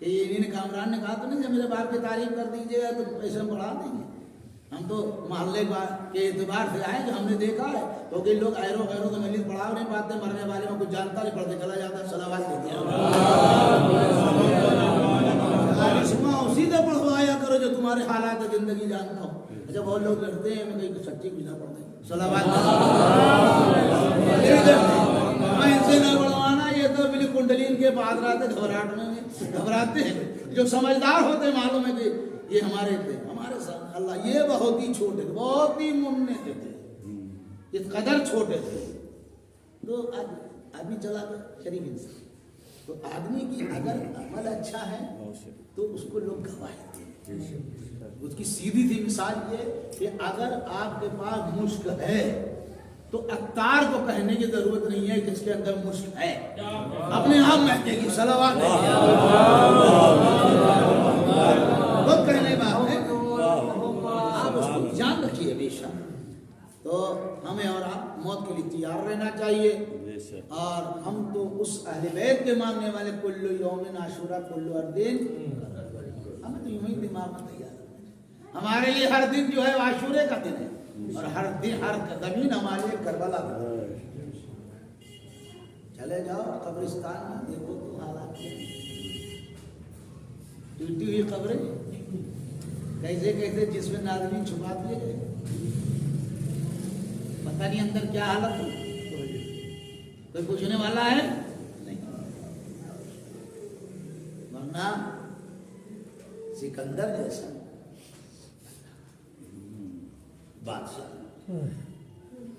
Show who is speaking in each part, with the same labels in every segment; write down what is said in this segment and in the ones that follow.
Speaker 1: کہ انہیں کامران نے کہا تو نہیں جب میرے باپ کی تعریف کر دیجیے گا تو پیسے ہم بڑھا دیں گے. ہم تو محلے کے اعتبار سے آئے جو ہم نے دیکھا ہے کیونکہ لوگ ایرو تو ملیت پڑھا نہیں پاتے, مرنے والے میں کچھ جانتا نہیں, پڑھتے چلا جاتا ہے. صلوات دیتے ہیں سیدھے پڑھوایا کرو جو تمہارے حالات زندگی جانتا ہو. اچھا بہت لوگ لڑتے ہیں میں کہیں سچی کچھ نہ پڑھتے. صلوات میں ان سے نہ پڑھوانا, یہ تو بلی کنڈلین کے بعد رہتے گھبراتے ہیں. جو سمجھدار ہوتے معلوم ہے کہ یہ ہمارے تھے, ہمارے ساتھ اللہ یہ بہت ہی چھوٹے تھے, بہت ہی مننے تھے, اس قدر چھوٹے تھے. تو آدمی چلا گیا شریف انسان. تو آدمی کی اگر عمل اچھا ہے تو اس کو لوگ گواہی دیتے ہیں. اس کی سیدھی سی مثال یہ کہ اگر آپ کے پاس مشک ہے تو عطار کو کہنے کی ضرورت نہیں ہے کہ اس کے اندر مشک ہے, اپنے آپ مہکے گی. صلوات خود کہنے بات ہے, آپ اس کو جان رکھیے بے شک. تو ہمیں اور آپ موت کے لیے تیار رہنا چاہیے. اور ہم تو اس اہل بیت کے مانگنے والے کلو یوم عاشورہ کلو اردین, ہمیں تو یوں ہی دماغ میں تیار. ہمارے لیے ہر دن جو ہے عاشورے کا دن ہے, اور ہر دن ہر زمین ہمارے لیے کربلا کا. چلے جاؤ قبرستان میں دیکھو تو حالات ٹوٹی ہوئی قبریں کیسے کیسے جس میں ناظرین چھپا دیے گئے, پتہ نہیں اندر کیا حالت ہو. کوئی پوچھنے والا ہے نہیں. ورنہ سکندر جیسا بادشاہ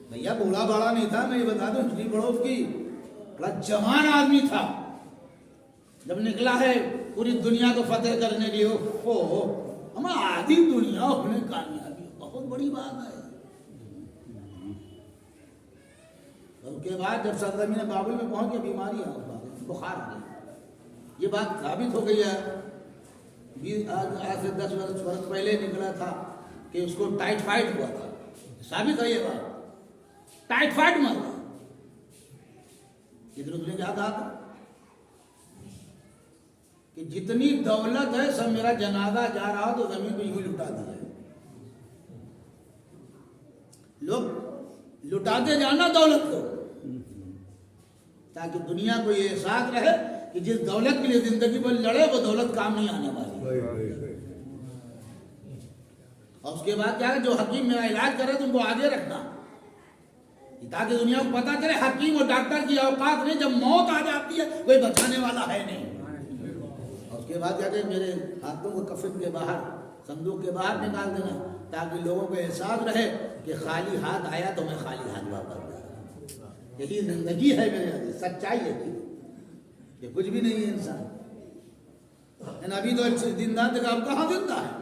Speaker 1: بھیا بوڑھا بڑا نہیں تھا, میں یہ بتا دوں ہسٹری پڑھو اس کی, بڑا جوان آدمی تھا. جب نکلا ہے پوری دنیا کو فتح کرنے کے لیے, ہمیں آدھی دنیا اپنے کامیابی, بہت بڑی بات ہے. اس کے بعد جب سرزمین بابل میں پہنچ گیا بیماری ہے, بخار آ گئی. یہ بات ثابت ہو گئی ہے. آج سے 10 برس پہلے نکلا تھا کہ اس کو ٹائیفائڈ ہوا تھا. ثابت ہے یہ بات, ٹائیفائڈ مر گیا. ادھر اس نے کیا کہا تھا کہ جتنی دولت ہے سب میرا جنازہ جا رہا ہو تو زمین پہ یوں لٹا دیا ہے. لوگ لٹاتے جانا دولت کو, تاکہ دنیا کو یہ احساس رہے کہ جس دولت کے لیے زندگی پر لڑے وہ دولت کام نہیں آنے والی. اور اس کے بعد کیا ہے, جو حکیم میرا علاج کرے تم کو آگے رکھنا, تاکہ دنیا کو پتا چلے حکیم اور ڈاکٹر کی اوقات نہیں, جب موت آ جاتی ہے کوئی بچانے والا ہے نہیں. اور اس کے بعد کیا کہ میرے ہاتھوں کو کفن کے باہر, صندوق کے باہر نکال دینا, تاکہ لوگوں کو احساس رہے کہ خالی ہاتھ آیا تو میں خالی ہاتھ واپس گیا. یہی زندگی ہے میرے حدیث, سچائی ہے کہ کچھ بھی نہیں ہے انسان. ابھی تو زندہ تک آپ کہاں زندہ ہے,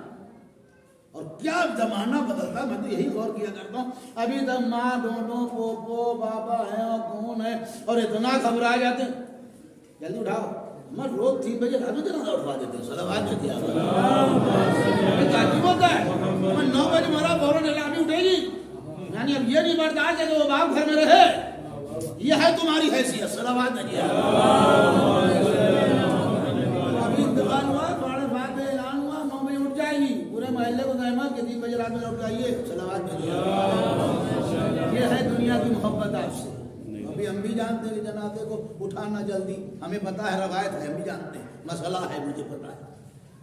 Speaker 1: اور کیا زمانہ بدلتا. میں تو یہی غور کیا کرتا ہوں, ابھی تک ماں دونوں پوپو بابا ہیں اور کون ہے, اور اتنا گھبرا جاتے ہیں. جلدی اٹھاؤ, میں روز 3 بجے رات میں جنازہ اٹھوا دیتے ہیں. صلوات دیتے ہیں. تعجب ہوتا ہے, میں 9 بجے مرا فوراً اعلان اٹھے گی, یعنی اب یہ نہیں برداشت ہے کہ وہ باپ گھر میں رہے. یہ ہے تمہاری حیثیت. صلوات دیتے ہیں. ابھی انتقال ہوا, بڑے بات اعلان ہوا, 9 بجے اٹھ جائے گی, پورے محلے کو زحمت کہ 3 بجے رات میں لوٹ جائیے. صلوات دیتے ہیں. یہ ہے دنیا کی محبت آپ سے. ابھی ہم بھی جانتے ہیں کہ جنازے کو اٹھانا جلدی, ہمیں پتا ہے روایت ہے, ہم بھی جانتے ہیں, مسئلہ ہے, مجھے پتا ہے.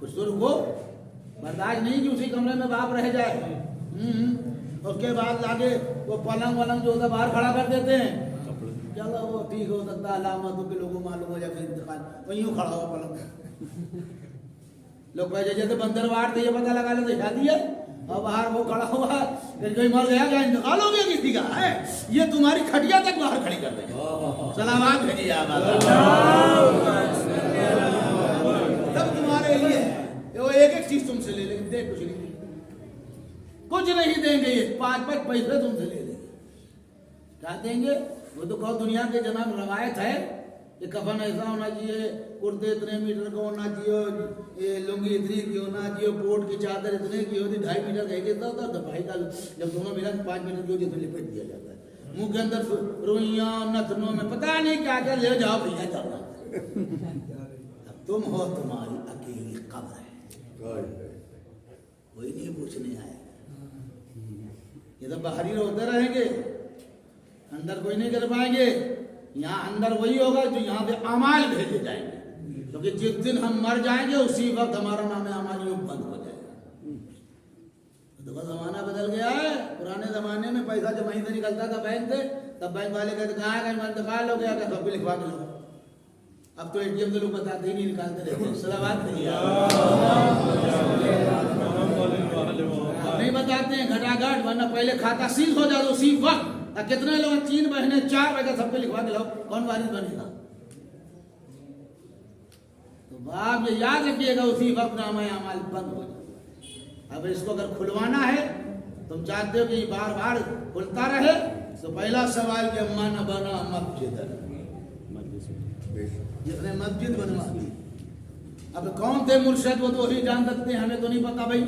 Speaker 1: کچھ تو رکو, برداشت نہیں کہ اسی کمرے میں باپ رہ جائے. اس کے بعد لاگے وہ پلنگ ولنگ جو ہوتا باہر کھڑا کر دیتے ہیں. چلو وہ ٹھیک ہو سکتا ہے, علامتوں کے لوگوں معلوم ہو جائے پھر انتقال, وہیں کھڑا ہوا پلنگ. لوگ پہلے جیسے بندر واٹ تھے, یہ پتہ لگا لیتے شادی ہے, اور باہر وہ کھڑا ہوا, پھر کوئی مر گیا کیا انتقال ہو گیا کسی کا ہے, یہ تمہاری کھٹیا تک باہر کھڑی کر دیں. سلامات بھیجیے آپ, تب تمہارے لیے وہ ایک چیز تم سے لے لیں گے, کچھ نہیں, کچھ نہیں دیں گے. یہ 5 پیسے تم سے لے لیں گے. کیا دیں گے؟ وہ تو کہو دنیا کے جناب روایت ہے کہ کفن ایسا ہونا چاہیے, کرتے اتنے میٹر کا ہونا چاہیے, یہ لنگی اتنی کی ہونا چاہیے, کوٹ کی چادر اتنے کی ہوتی, 2.5 میٹر کا ایک ہوتا, دفاعی کا جب دونوں ملا 5 میٹر کی ہوتی تو لپٹ دیا جاتا ہے. منہ کے اندر روئیاں نتنوں میں پتہ نہیں کیا کیا لے جاؤ بھیا جاؤ. تم ہو تمہاری اکیلی قبر ہے، کوئی نہیں پوچھنے آئے گا. یہ تو باہری روتے رہیں گے، اندر کوئی نہیں کر پائیں گے. یہاں اندر وہی ہوگا جو یہاں پہ اعمال بھیجے جائیں گے، کیونکہ جس دن ہم مر جائیں گے اسی وقت ہمارا نام اعمال یوں بند ہو جائے گا. تو زمانہ بدل گیا ہے. پرانے زمانے میں پیسہ جب وہیں سے نکلتا تھا بینک سے، تب بینک والے کہتے کہاں ہے انتقال ہو گیا، کہ سب بھی لکھوا کے لو. اب تو ATM سے لوگ بتاتے ہی نہیں، نکالتے رہتے. صلوات نہیں بتاتے ہیں گھٹا گھٹ، ورنہ پہلے کھاتا سیل ہو جاتا اسی وقت. کتنے لوگ 3 مہینے 4 مہینے سب کو لکھوا کے لاؤ، کون وارث بنے گا؟ تو آپ یہ یاد رکھیے گا اسی وقت نامہ اعمال بند ہو جائے. اب اس کو اگر کھلوانا ہے، تم چاہتے ہو کہ یہ بار بار کھلتا رہے، تو پہلا سوال کہ من بنا مسجد، جس نے مسجد بنوا دی. اب کون تھے مرشد، وہ تو وہی جان سکتے ہیں، ہمیں تو نہیں پتا بھائی.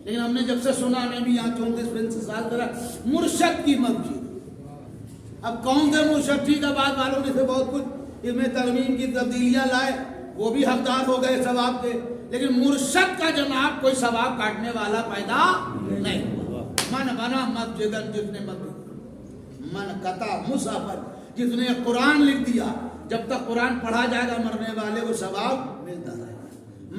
Speaker 1: لیکن ہم نے جب سے سنا، ہمیں بھی یہاں 34-35 سال تک مرشد کی مسجد. اب کون سے مرشد؟ ٹھیک ہے، بعد والوں میں سے بہت کچھ اس میں ترمیم کی تبدیلیاں لائے، وہ بھی حقدار ہو گئے ثواب کے، لیکن مرشد کا جناب کوئی ثواب کاٹنے والا پیدا نہیں ہوا. من بنا مسجد، جس نے مسجد، من قطع مسافر، جس نے قرآن لکھ دیا، جب تک قرآن پڑھا جائے گا مرنے والے کو ثواب ملتا رہے گا.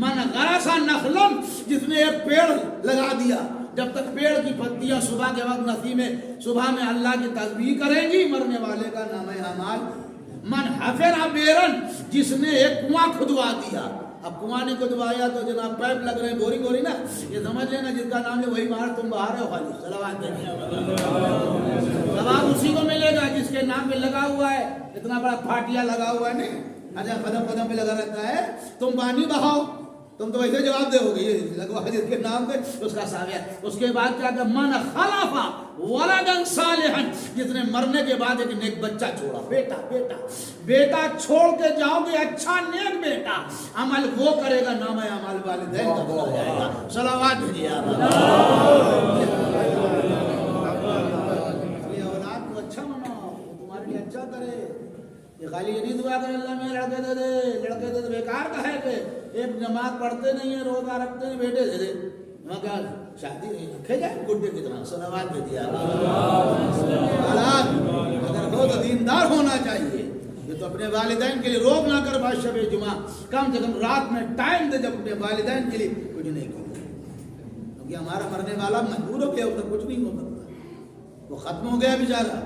Speaker 1: من غرس نخلن، جس نے ایک پیڑ لگا دیا، جب تک پیڑ کی پتیاں صبح کے وقت نسیم صبح میں اللہ کی تسبیح کریں گی، مرنے والے کا نام اعمال. من حفر بیرن، جس نے ایک کنواں کھدوا دیا. اب کنواں نے کھدوایا تو جناب پائپ لگ رہے ہیں، بورنگ ہو رہی نا، یہ سمجھ لینا جس کا نام ہے وہی باہر، تم باہر ہو خالی. صلوات دیجیے، ثواب اسی کو ملے گا جس کے نام پہ لگا ہوا ہے. اتنا بڑا پھاٹیا لگا ہوا ہے نہیں، اچھا قدم قدم پہ لگا رہتا ہے. تم پانی بہاؤ، تم تو ویسے جواب دے ہوگی، یہ لگوا جس کے نام پہ اس کا ثابت ہے. اس کے بعد کیا کہ من خلفا ولدا صالحا، جس نے مرنے کے بعد ایک نیک بچہ چھوڑا. بیٹا بیٹا بیٹا چھوڑ کے جاؤ گے، اچھا نیک بیٹا، عمل وہ کرے گا، نام اعمال والدین کا کھلا جائے گا. صلوات بھیجیے آپ. یہ اولاد کو اچھا بناؤ، تمہارے لیے اچھا کرے. یہ خالی یہ نہیں دعا کرے اللہ میں لڑکے دے دے، لڑکے دے دے، بیکار کا ہے کہ ایک نماز پڑھتے نہیں ہیں، روزہ رکھتے نہیں، بیٹے دے دے. وہاں کیا شادی رکھے جائے گڈے کی طرح. صلوات دے دیا. اگر ہو تو دیندار ہونا چاہیے. یہ تو اپنے والدین کے لیے روک نہ کر بعد شب جمعہ، کم سے کم رات میں ٹائم دے جب اپنے والدین کے لیے کچھ نہیں کرو. کیونکہ ہمارا مرنے والا مجبور ہو گیا، اس کا کچھ نہیں ہو سکتا، وہ ختم ہو گیا بیچارہ.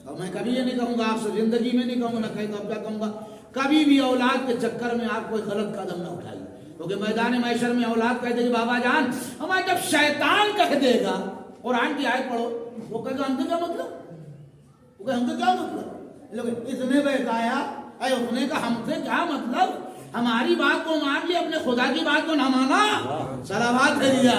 Speaker 1: اور میں کبھی یہ نہیں کہوں گا آپ سے، زندگی میں نہیں کہوں گا، نہ کہیں تو اب کیا کہوں گا، کبھی بھی اولاد کے چکر میں آپ کوئی غلط قدم نہ اٹھائیے. کیونکہ میدان محشر میں اولاد کہتے کہ بابا جان ہمارا جب شیطان کہہ دے گا قرآن کی آیت پڑھو، وہ کہے گا ہم سے کیا مطلب، وہ کہے ہم سے کیا مطلب، لوگ اس نے بہکایا، اے اس نے کہا ہم سے کیا مطلب، ہماری بات کو مان لی، اپنے خدا کی بات کو نہ مانا. صلوات بھیجیے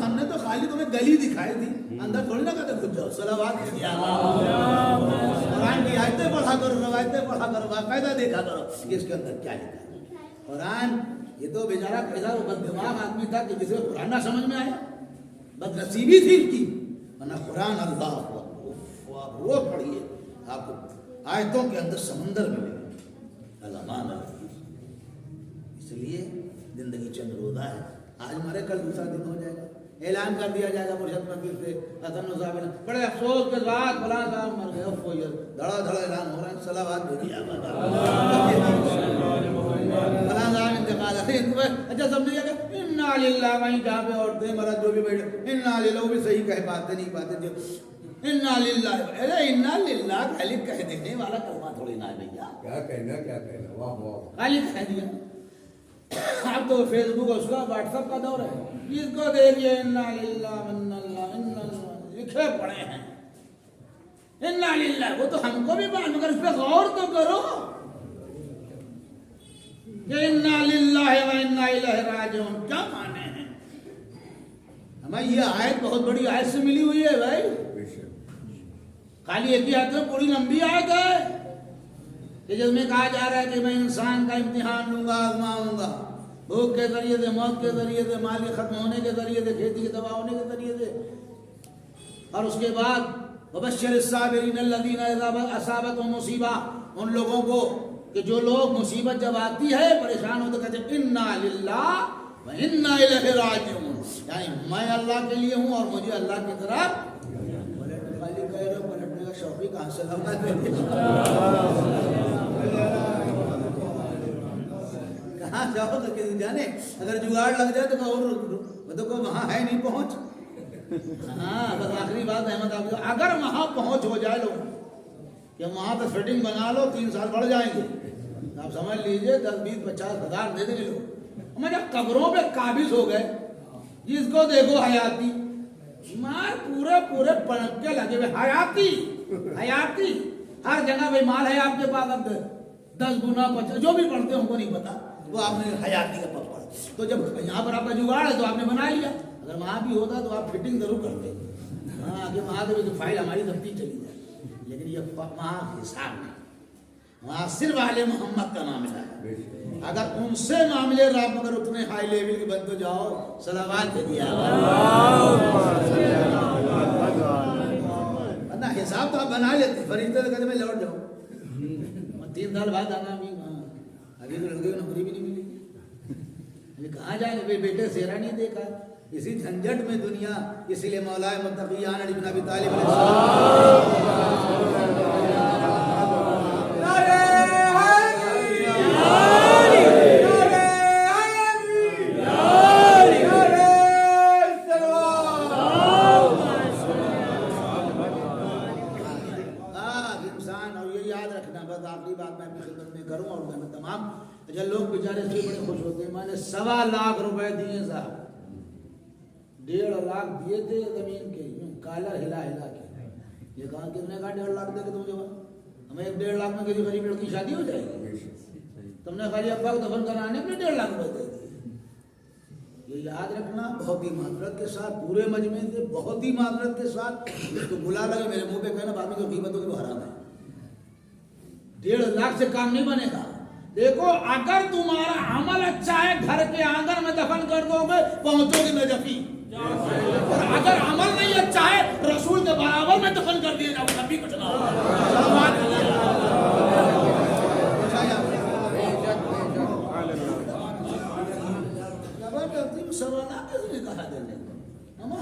Speaker 1: ہم نے تو خالی تمہیں گلی دکھائی تھی، اندر تھوڑی نہ کہتے کچھ جاؤ. صلوات بھیجیے. قرآن کی آیتیں پڑھا کرو، روایتیں پڑھا کرو، باقاعدہ دیکھا کرو کہ اس کے اندر کیا لکھا ہے. قرآن یہ تو بیچارہ کیسا بد دماغ آدمی تھا کہ جسے قرآن نہ سمجھ میں آیا، بد نصیبی تھی اس کی. ورنہ قرآن اللہ روز پڑھیے، آپ کو آیتوں کے اندر سمندر ملے گا. اللہ مان رکھیے. اس لیے زندگی چند روزہ ہے، آج مرے کل دوسرا دن ہو جائے گا. اعلان کر دیا جائے گا مرشد مندر سے، حسن صاحب نے بڑے افسوس کے بعد فلاں صاحب مر گئے، افو یہ دھڑا دھڑا اعلان ہو رہا ہے. صلوات بھیجیے فلاں صاحب انتقال ہے. اچھا سب نے کہا انا للہ، وہیں جہاں پہ عورتیں مرد جو بھی بیٹھے انا للہ، وہ بھی صحیح کہہ پاتے نہیں پاتے جو انا للہ. ارے انا للہ خالی کہہ دینے والا کلمہ تھوڑی نہ ہے بھیا، کیا کہنا، واہ واہ خالی کہہ دیا. اب تو فیس بک اس کا واٹس ایپ کا دور ہے، جس کو دیکھیے انا للہ انا اللہ انا اللہ لکھے پڑے ہیں. انا للہ وہ تو ہم کو بھی بات، مگر اس پہ غور تو کرو کہ انا للہ و انا الیہ راجعون کیا معنی ہیں. ہمیں یہ آیت بہت بڑی آیت سے ملی ہوئی ہے بھائی. خالی ایک ہی آیت میں پوری لمبی آیت ہے کہ جس میں کہا جا رہا ہے کہ میں انسان کا امتحان لوں گا، آزماؤں گا، بھوک کے ذریعے سے، موت کے ذریعے سے، مال کے ختم ہونے کے ذریعے سے، کھیتی کے تباہ ہونے کے ذریعے سے. اور اس کے بعد وبشر الصابرین الذین اذا اصابتهم مصیبہ، ان لوگوں کو کہ جو لوگ مصیبت جب آتی ہے پریشان ہوتے کہتے ہیں انا للہ و انا الیہ راجعون، یعنی میں اللہ کے لیے ہوں اور مجھے اللہ کی طرف خالی کہہ رہے ہو، پلٹنے کا شوق بھی کہاں سے کہاں جاؤ تو کسی جانے، اگر جگاڑ لگ جائے تو وہاں ہے نہیں پہنچ. ہاں بس آخری بات احمد آپ، اگر وہاں پہنچ ہو جائے لوگ کہ وہاں پہ فٹنگ بنا لو 3 سال بڑھ جائیں گے، آپ سمجھ لیجئے 10-20-50 ہزار دے دیں گے لوگ. ہمیں جب قبروں پہ قابض ہو گئے، جس کو دیکھو حیاتی، مال پورے پڑکے لگے ہوئے، حیاتی ہر جگہ بھائی مال ہے آپ کے پاس، اب 10 گنا 50 جو بھی پڑھتے ہیں ان کو نہیں پتا، وہ آپ نے حیاتی کا پڑھا. تو جب یہاں پر آپ کا جگاڑ ہے تو آپ نے بنا لیا، اگر وہاں بھی ہوتا تو آپ فٹنگ ضرور کرتے. ہاں کہ وہاں سے بھی فائل ہماری دفتی چلی جائے، لیکن یہ وہاں حساب نہیں، وہاں صرف اہل محمد کا معاملہ ہے. اگر ان سے معاملے رب اگر اتنے ہائی لیول کے بن تو جاؤ صلوات دے دیا ورنہ حساب تو آپ بنا لیتے، فریضے تو کہتے میں لوٹ جاؤں 3 سال بعد آنا بھی، ابھی تو لڑکے کو نوکری بھی نہیں ملی، ابھی کہاں جائیں گے، بیٹے سیرا نہیں دیکھا، اسی جھنجٹ میں دنیا. اسی لیے مولا متقیان علی بن ابی طالب علیہ انسان، اور یہ یاد رکھنا، بس آخری بات میں اپنی خدمت میں کروں اور میں تمام اچھا لوگ بیچارے سے بڑے خوش ہوتے ہیں. میں نے 1.25 لاکھ روپے دیے صاحب، 1.5 لاکھ دیے تھے زمین کے، یوں کالر ہلا کے. یہ کہا کتنے کا 1.5 لاکھ دے کے تم جب ہمیں 1.5 لاکھ میں کسی غریب لڑکی شادی ہو جائے گی؟ تم نے خالی ابا کو دفن کرانے اپنے 1.5 لاکھ روپے دے دیے. یہ یاد رکھنا، بہت ہی معذرت کے ساتھ پورے مجمع سے، بہت ہی معذرت کے ساتھ، تو بلا لگے میرے منہ پہ کہنا بعد میں جو غیبت ہوگی وہ حرام ہے. 1.5 لاکھ سے کام نہیں بنے گا. دیکھو اگر تمہارا عمل اچھا ہے گھر کے آنگن میں دفن کر دو گے پہنچو گے نجفی، اور اگر عمل نہیں اچھا ہے رسول کے برابر میں دفن کر دیا جاؤ کبھی کچھ نہ ہوگا.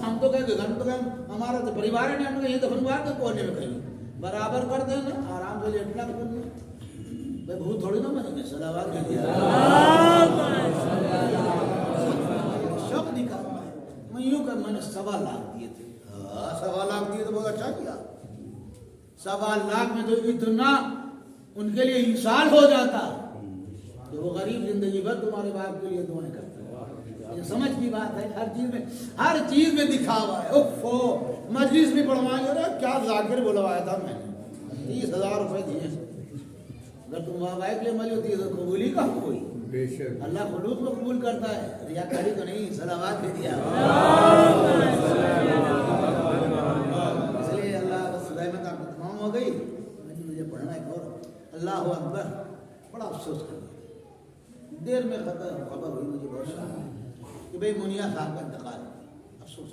Speaker 1: ہم تو کہیں ہمارا تو پریوار ہے، ہم یہ دفن بات کونے میں کہیں برابر کر دیں نا، آرام سے لیٹنا کرنا، میں بھوت تھوڑی نہ بنیں گے. صلوات کے لیے شک نہیں کرنا ہے. میں یوں کہ میں نے 1.25 لاکھ دیے تھے، 1.25 لاکھ دیے تو بہت اچھا کیا. 1.25 لاکھ میں تو اتنا ان کے لیے انسان ہو جاتا کہ وہ غریب زندگی بھر تمہارے باپ کے لیے دعائیں کرتے. یہ سمجھ کی بات ہے، ہر چیز میں دکھاوا ہے. مجلس بھی پڑھوائیں گے، کیا ذاکر بلوایا تھا میں نے، 30,000 روپے دیے. اگر تم وہاں کے لیے مجھے ہوتی ہے تو قبولی کا کوئی، اللہ خلوص کو قبول کرتا ہے، ریاکاری تو نہیں. صلوات دے دیا اس لیے اللہ بس رحمت آپ تمام ہو گئی. مجھے پڑھنا ہے اور اللہ اکبر، بڑا افسوس کر دیر میں خبر ہوئی مجھے بہت سارا کہ بھئی منیا صاحب کا انتقال، افسوس.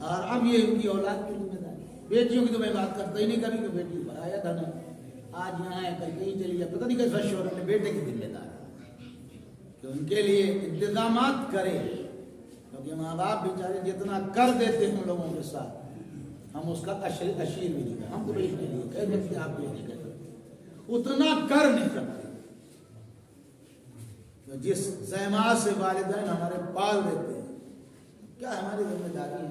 Speaker 1: اور اب یہ ان کی اولاد کی ذمہ داری. بیٹیوں کی تو میں بات کرتا ہی نہیں کبھی کہ بیٹی بڑھایا تھا نا، آج یہاں ہے کل کہیں چلی جائے، پتہ نہیں کیسا شوہر اپنے بیٹے کی ذمہ داری کہ ان کے لیے انتظامات کرے. کیونکہ ماں باپ بیچارے جتنا کر دیتے ہیں لوگوں کے ساتھ، ہم اس کا اشیر بھی نہیں کرتے. ہم تو بھائی کے لیے کہہ سکتے آپ یہ نہیں کہہ سکتے، اتنا کر نہیں سکتے. جس زحمات سے والدین ہمارے پال دیتے ہیں، کیا ہماری ذمہ داری ہے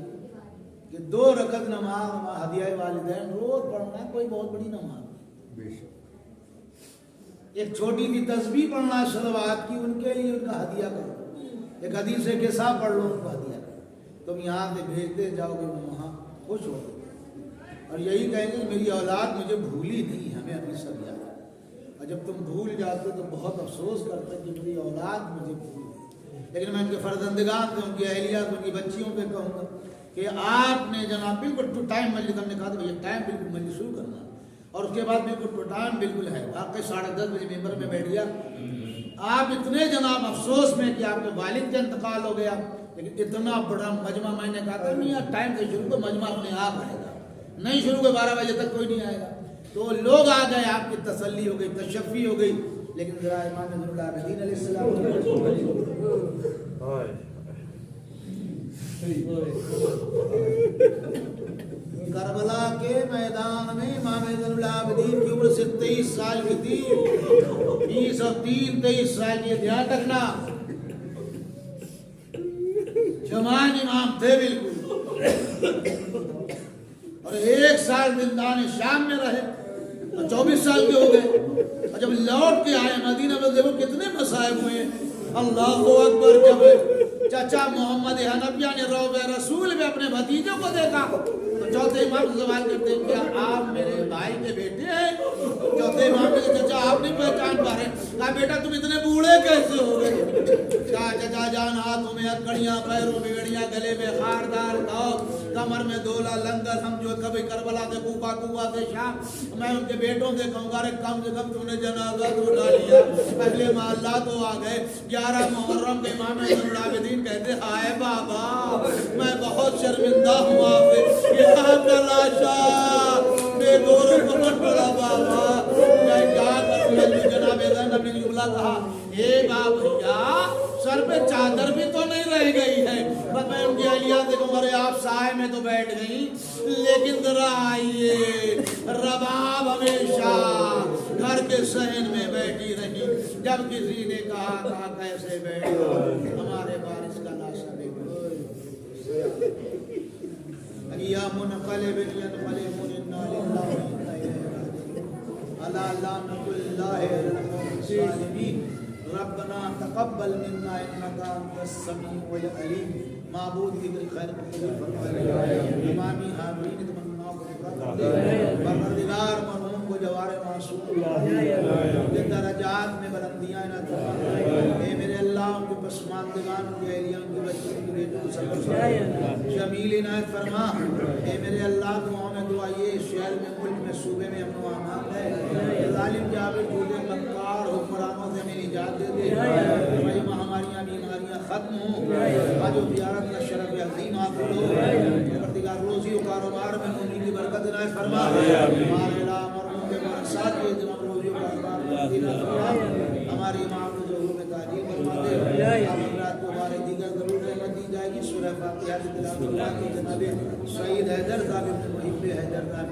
Speaker 1: کہ 2 رکعت نماز ہدیہ والدین روز پڑھنا ہے، کوئی بہت بڑی نماز. ایک چھوٹی سی تسبیح پڑھنا ہے صلوات کی، ان کے لیے ان کا ہدیہ کرو. ایک حدیث کے ساتھ پڑھ لو، ان کو ہدیہ کرو. تم یہاں سے بھیجتے جاؤ گے وہاں خوش ہو اور یہی کہیں گے میری اولاد مجھے بھولی نہیں، ہمیں ابھی سب یاد ہے. اور جب تم بھول جاتے تو بہت افسوس کرتے کہ میری اولاد مجھے بھول گئی. لیکن میں ان کے فرزندگان سے، ان کی اہلیہ سے، ان کی بچیوں پہ کہوں گا کہ آپ نے جناب بالکل ٹائم مجلس، ہم نے کہا تھا یہ ٹائم بالکل مجلس شروع کرنا، اور اس کے بعد بالکل ٹائم بالکل ہے، واقعی 10:30 بجے ممبر میں بیٹھ گیا. آپ اتنے جناب افسوس میں کہ آپ کے والد کا انتقال ہو گیا، لیکن اتنا بڑا مجمع میں نے کہا تھا میاں ٹائم سے شروع کو مجمع اپنے آپ آئے گا، نہیں شروع کو 12 بجے تک کوئی نہیں آئے گا. تو لوگ آ گئے، آپ کی تسلی ہو گئی، تشفی ہو گئی. لیکن ذرا امام زین العابدین علیہ السلام کربلا کے میدان میں امام زین العابدین کی عمر سے 23 سال کی تھی. 20 اور 3 23 سال کی. دھیان رکھنا جوان امام تھے بالکل، اور 1 سال زندان شام میں رہے تو 24 سال کے ہو گئے. اور جب لوٹ کے آئے مدینہ میں دیکھو کتنے مصائب ہوئے. اللہ اکبر. جب چچا محمد حنفیہ نے روضہ رسول میں اپنے بھتیجوں کو دیکھا تو چوتھے امام سے سوال کرتے ہیں کیا آپ میرے بھائی کے بیٹے ہیں؟ چوتھے امام نے کہا چچا آپ نہیں پہچان پا رہے. کہا بیٹا تم اتنے بوڑھے کیسے ہو گئے؟ کہا چچا جان ہاتھوں میں ہتکڑیاں، پیروں میں بیڑیاں، گلے میں خاردار داؤ، کمر میں دولا لنگر. ہم جو کبھی کربلا سے کوفہ سے شام، میں ان کے بیٹوں سے کہوں گا کم سے کم تم نے جنازہ تو اٹھا لیا. پہلے محلہ تو آ گئے. 11 محرم کے امام زین العابدین کہتے ہائے بابا میں بہت شرمندہ ہوں آپ سے، یہ آپ کا لاشا بے گورو پکڑ پڑا بابا. میں کیا کروں؟ جناب زینب نے جملہ کہا اے بابا سر پہ چادر بھی تو نہیں رہ گئی ہے. بس میں ان کی اہلیہ سے کہوں گا آپ سائے میں تو بیٹھ گئی، لیکن ذرا آئیے. رباب ہمیشہ گھر کے صحن میں بیٹھی رہی. جب کسی نے کہا تھا کیسے بیٹھا ہمارے بارش کا لاشا دیکھو. یا منقلب ینقلب انا للہ و انا الیہ راجعون. الا لعنۃ اللہ علی الظالمین. ربنا تقبل منا انك انت السميع العليم. معبود کی بالخیر قبول فرمائے. تمامی حاضرین تمناؤں کو پورا کر. پروردگار مرحوم کو جوار معصوم کے درجات میں بلندیاں عنایت فرما. اے میرے اللہ ان کے پسماندگان، ان کے اہلیہ، ان کے بچوں، ان کے بیٹوں سب جمیل عنایت فرما. اے میرے اللہ دعاؤں میں دعا یہ شہر میں، ملک میں، صوبے میں امن و امان ہے. ظالم جابر جھوٹے مکار حکمرانوں سے میری نجات دے دے. ہماری مہاماریاں بیماریاں ختم ہوں. آج و زیارت کا شرف عظیم حاصل ہو. پروردگار روزی و کاروبار میں منی کی برکت عنایت فرما. ہمارے اللہ مرحوم کے ساتھ یہ جناب روزی و کاروبار ہماری امام کو ضرور میں تعلیم فرما دے. حضرات کو ہمارے دیگر ضرور رحمت دی جائے گی. سورہ فاتحہ کی تلاوت فرما کے جناب سعید حیدر صاحب ابن محب حیدر صاحب